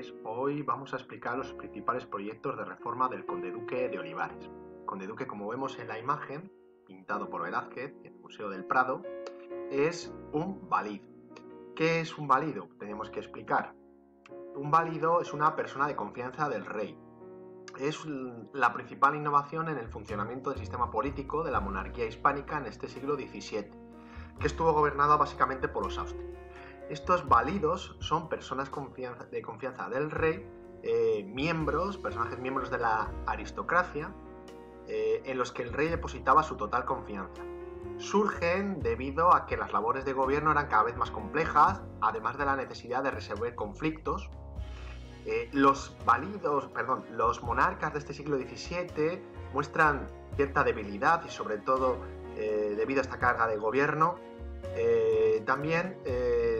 tardes. Hoy vamos a explicar los principales proyectos de reforma del conde-duque de Olivares. El conde-duque, como vemos en la imagen, pintado por Velázquez en el Museo del Prado, es un valido. ¿Qué es un valido? Tenemos que explicar. Un valido es una persona de confianza del rey. Es la principal innovación en el funcionamiento del sistema político de la monarquía hispánica en este siglo XVII, que estuvo gobernado básicamente por los austrias. Estos validos son personas de confianza del rey, personajes miembros de la aristocracia, en los que el rey depositaba su total confianza. Surgen debido a que las labores de gobierno eran cada vez más complejas, además de la necesidad de resolver conflictos. Los monarcas de este siglo XVII muestran cierta debilidad y sobre todo debido a esta carga de gobierno, también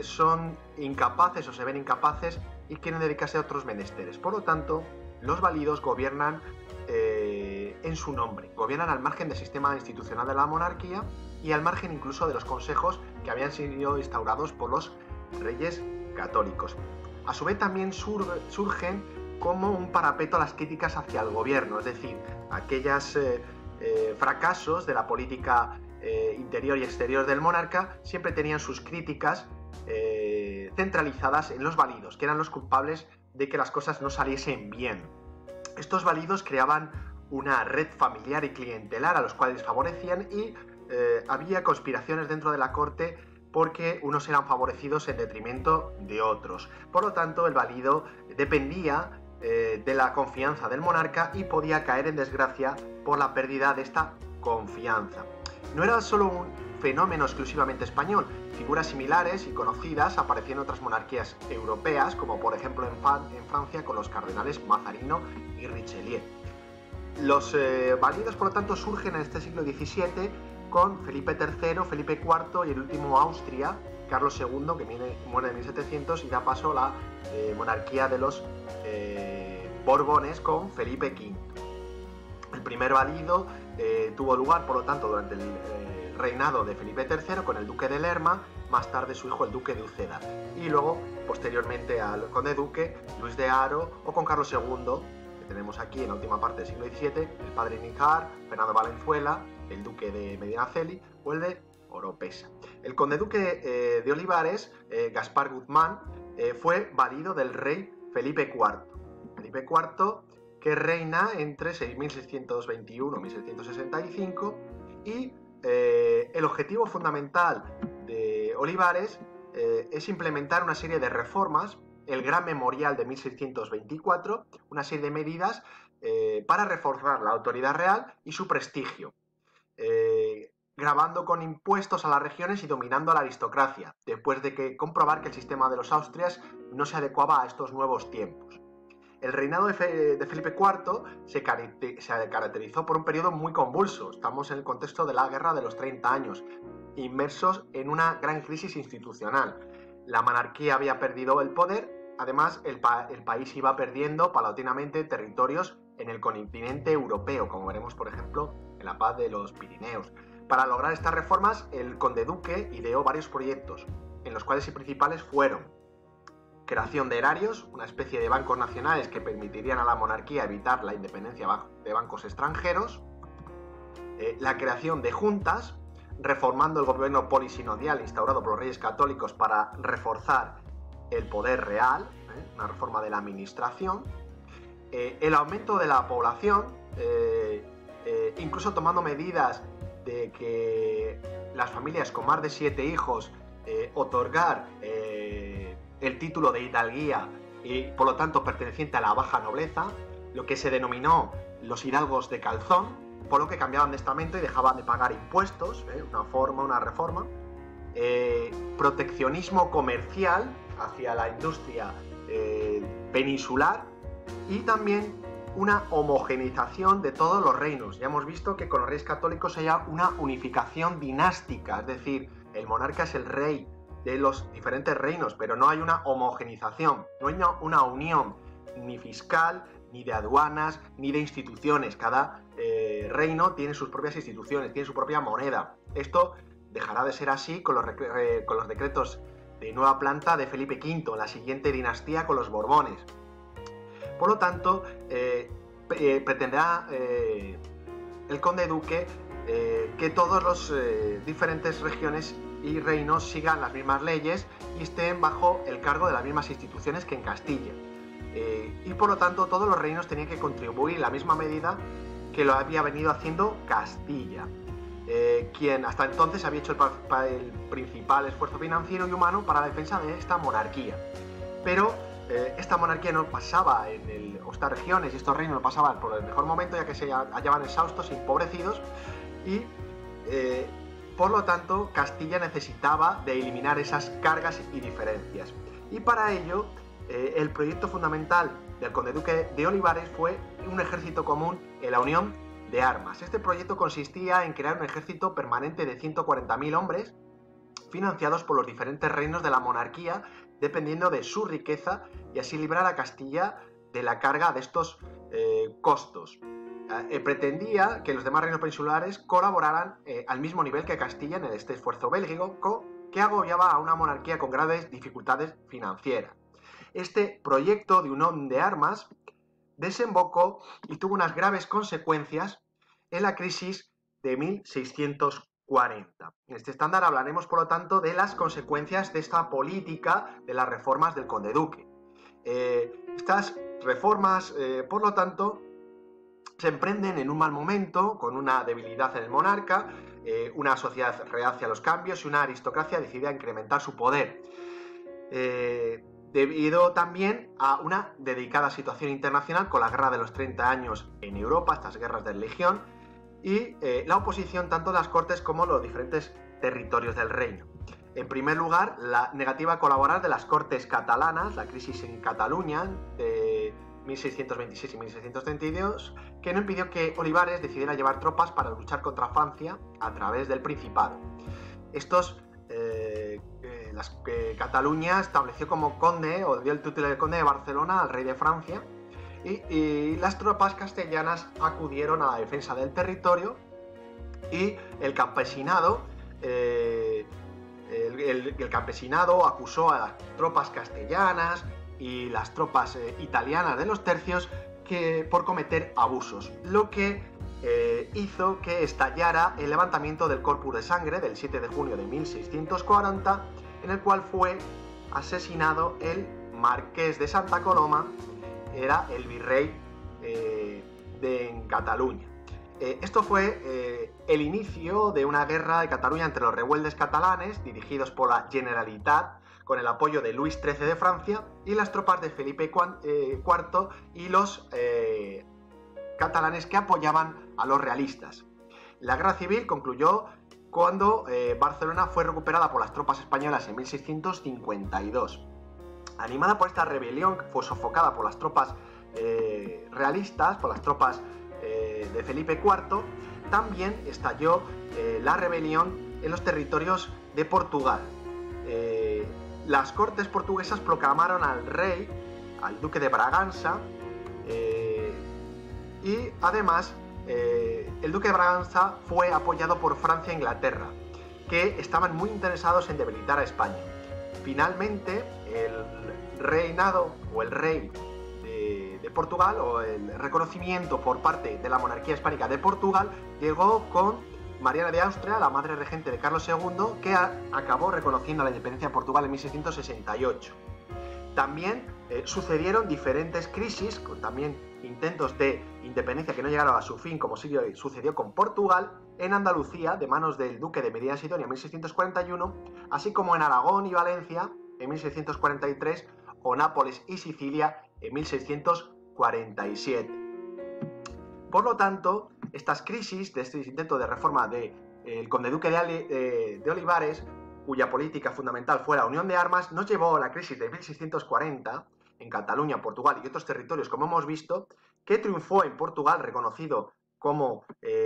son incapaces o se ven incapaces y quieren dedicarse a otros menesteres. Por lo tanto, los validos gobiernan en su nombre, gobiernan al margen del sistema institucional de la monarquía y al margen incluso de los consejos que habían sido instaurados por los reyes católicos. A su vez también surgen como un parapeto a las críticas hacia el gobierno, es decir, aquellos fracasos de la política interior y exterior del monarca siempre tenían sus críticas centralizadas en los validos, que eran los culpables de que las cosas no saliesen bien. Estos validos creaban una red familiar y clientelar a los cuales favorecían y había conspiraciones dentro de la corte porque unos eran favorecidos en detrimento de otros. Por lo tanto, el valido dependía de la confianza del monarca y podía caer en desgracia por la pérdida de esta confianza. No era solo un fenómeno exclusivamente español, figuras similares y conocidas aparecían en otras monarquías europeas, como por ejemplo en Francia con los cardenales Mazarino y Richelieu. Los validos, por lo tanto, surgen en este siglo XVII con Felipe III, Felipe IV y el último Austria, Carlos II, que muere en 1700 y da paso a la monarquía de los Borbones con Felipe V. El primer valido tuvo lugar, por lo tanto, durante el reinado de Felipe III con el duque de Lerma, más tarde su hijo el duque de Uceda, y luego, posteriormente al conde duque, Luis de Haro, o con Carlos II, que tenemos aquí en la última parte del siglo XVII, el padre Níjar, Fernando Valenzuela, el duque de Medinaceli o el de Oropesa. El conde duque de Olivares, Gaspar Guzmán, fue valido del rey Felipe IV. Felipe IV, que reina entre 6.621 y 1.665, y el objetivo fundamental de Olivares es implementar una serie de reformas, el Gran Memorial de 1624, una serie de medidas para reforzar la autoridad real y su prestigio, grabando con impuestos a las regiones y dominando a la aristocracia, después de comprobar que el sistema de los Austrias no se adecuaba a estos nuevos tiempos. El reinado de Felipe IV se caracterizó por un periodo muy convulso. Estamos en el contexto de la Guerra de los 30 años, inmersos en una gran crisis institucional. La monarquía había perdido el poder, además el país iba perdiendo paulatinamente territorios en el continente europeo, como veremos por ejemplo en la paz de los Pirineos. Para lograr estas reformas, el conde duque ideó varios proyectos, en los cuales los principales fueron creación de erarios, una especie de bancos nacionales que permitirían a la monarquía evitar la independencia de bancos extranjeros, la creación de juntas, reformando el gobierno polisinodial instaurado por los reyes católicos para reforzar el poder real, una reforma de la administración, el aumento de la población, incluso tomando medidas de que las familias con más de 7 hijos otorgar el título de hidalguía y por lo tanto perteneciente a la baja nobleza, lo que se denominó los hidalgos de calzón, por lo que cambiaban de estamento y dejaban de pagar impuestos, una reforma, proteccionismo comercial hacia la industria peninsular y también una homogeneización de todos los reinos. Ya hemos visto que con los reyes católicos hay una unificación dinástica, es decir, el monarca es el rey de los diferentes reinos, pero no hay una homogeneización, no hay una unión ni fiscal, ni de aduanas, ni de instituciones. Cada reino tiene sus propias instituciones, tiene su propia moneda. Esto dejará de ser así con los decretos de nueva planta de Felipe V, la siguiente dinastía con los Borbones. Por lo tanto, pretenderá el conde duque que todas las diferentes regiones y reinos sigan las mismas leyes y estén bajo el cargo de las mismas instituciones que en Castilla. Y por lo tanto todos los reinos tenían que contribuir en la misma medida que lo había venido haciendo Castilla, quien hasta entonces había hecho el principal esfuerzo financiero y humano para la defensa de esta monarquía. Pero esta monarquía no pasaba o estas regiones y estos reinos no pasaban por el mejor momento, ya que se hallaban exhaustos y empobrecidos, y por lo tanto Castilla necesitaba de eliminar esas cargas y diferencias. Y para ello el proyecto fundamental del conde duque de Olivares fue un ejército común en la unión de armas. Este proyecto consistía en crear un ejército permanente de 140.000 hombres financiados por los diferentes reinos de la monarquía dependiendo de su riqueza y así librar a Castilla de la carga de estos costos. Pretendía que los demás reinos peninsulares colaboraran al mismo nivel que Castilla en este esfuerzo bélico que agobiaba a una monarquía con graves dificultades financieras. Este proyecto de unión de armas desembocó y tuvo unas graves consecuencias en la crisis de 1640. En este estándar hablaremos, por lo tanto, de las consecuencias de esta política de las reformas del conde duque. Estas reformas, por lo tanto, se emprenden en un mal momento, con una debilidad en el monarca, una sociedad reacia a los cambios y una aristocracia decidida a incrementar su poder. Debido también a una dedicada situación internacional con la guerra de los 30 años en Europa, estas guerras de religión, y la oposición tanto de las cortes como los diferentes territorios del reino. En primer lugar, la negativa a colaborar de las cortes catalanas, la crisis en Cataluña de 1626 y 1632, que no impidió que Olivares decidiera llevar tropas para luchar contra Francia a través del Principado. Cataluña estableció como conde, o dio el título de conde de Barcelona al rey de Francia, y las tropas castellanas acudieron a la defensa del territorio y el campesinado acusó a las tropas castellanas y las tropas italianas de los tercios por cometer abusos, lo que hizo que estallara el levantamiento del Corpus de Sangre del 7 de junio de 1640, en el cual fue asesinado el marqués de Santa Coloma, era el virrey en Cataluña. Esto fue el inicio de una guerra de Cataluña entre los rebeldes catalanes, dirigidos por la Generalitat, con el apoyo de Luis XIII de Francia, y las tropas de Felipe IV y los catalanes que apoyaban a los realistas. La guerra civil concluyó cuando Barcelona fue recuperada por las tropas españolas en 1652. Animada por esta rebelión, que fue sofocada por las tropas realistas, por las tropas de Felipe IV, también estalló la rebelión en los territorios de Portugal. Las cortes portuguesas proclamaron al rey, al duque de Braganza, y además el duque de Braganza fue apoyado por Francia e Inglaterra, que estaban muy interesados en debilitar a España. Finalmente, el reinado o el rey de Portugal, o el reconocimiento por parte de la monarquía hispánica de Portugal, llegó con Mariana de Austria, la madre regente de Carlos II, que acabó reconociendo la independencia de Portugal en 1668. También sucedieron diferentes crisis, con también intentos de independencia que no llegaron a su fin, como sucedió con Portugal, en Andalucía, de manos del duque de Medina Sidonia en 1641, así como en Aragón y Valencia en 1643, o Nápoles y Sicilia en 1647. Por lo tanto, estas crisis de este intento de reforma del conde duque de Olivares, cuya política fundamental fue la unión de armas, nos llevó a la crisis de 1640 en Cataluña, Portugal y otros territorios, como hemos visto, que triunfó en Portugal, reconocido como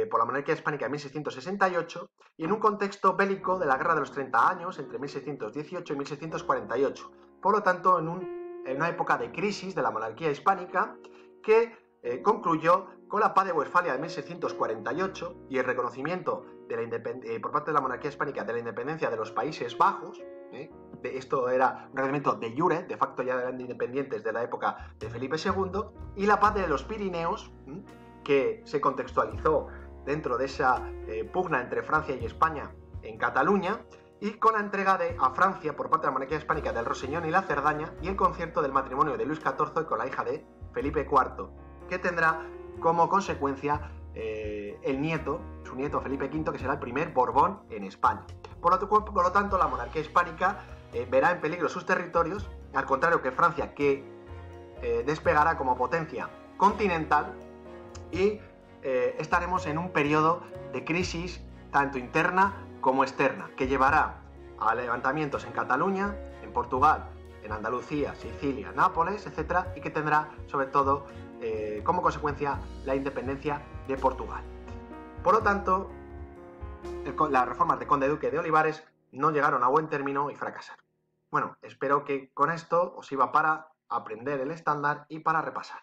por la monarquía hispánica en 1668, y en un contexto bélico de la Guerra de los 30 años, entre 1618 y 1648. Por lo tanto, en una época de crisis de la monarquía hispánica que concluyó con la Paz de Westfalia de 1648 y el reconocimiento por parte de la monarquía hispánica de la independencia de los Países Bajos, esto era un reconocimiento de jure, de facto ya eran independientes de la época de Felipe II, y la paz de los Pirineos, que se contextualizó dentro de esa pugna entre Francia y España en Cataluña, y con la entrega a Francia por parte de la monarquía hispánica del Rosellón y la Cerdaña, y el concierto del matrimonio de Luis XIV con la hija de Felipe IV, que tendrá como consecuencia su nieto Felipe V, que será el primer Borbón en España. Por lo tanto, la monarquía hispánica verá en peligro sus territorios, al contrario que Francia, que despegará como potencia continental, y estaremos en un periodo de crisis tanto interna como externa, que llevará a levantamientos en Cataluña, en Portugal, en Andalucía, Sicilia, Nápoles, etc., y que tendrá sobre todo como consecuencia la independencia de Portugal. Por lo tanto, las reformas de Conde Duque de Olivares no llegaron a buen término y fracasaron. Bueno, espero que con esto os sirva para aprender el estándar y para repasar.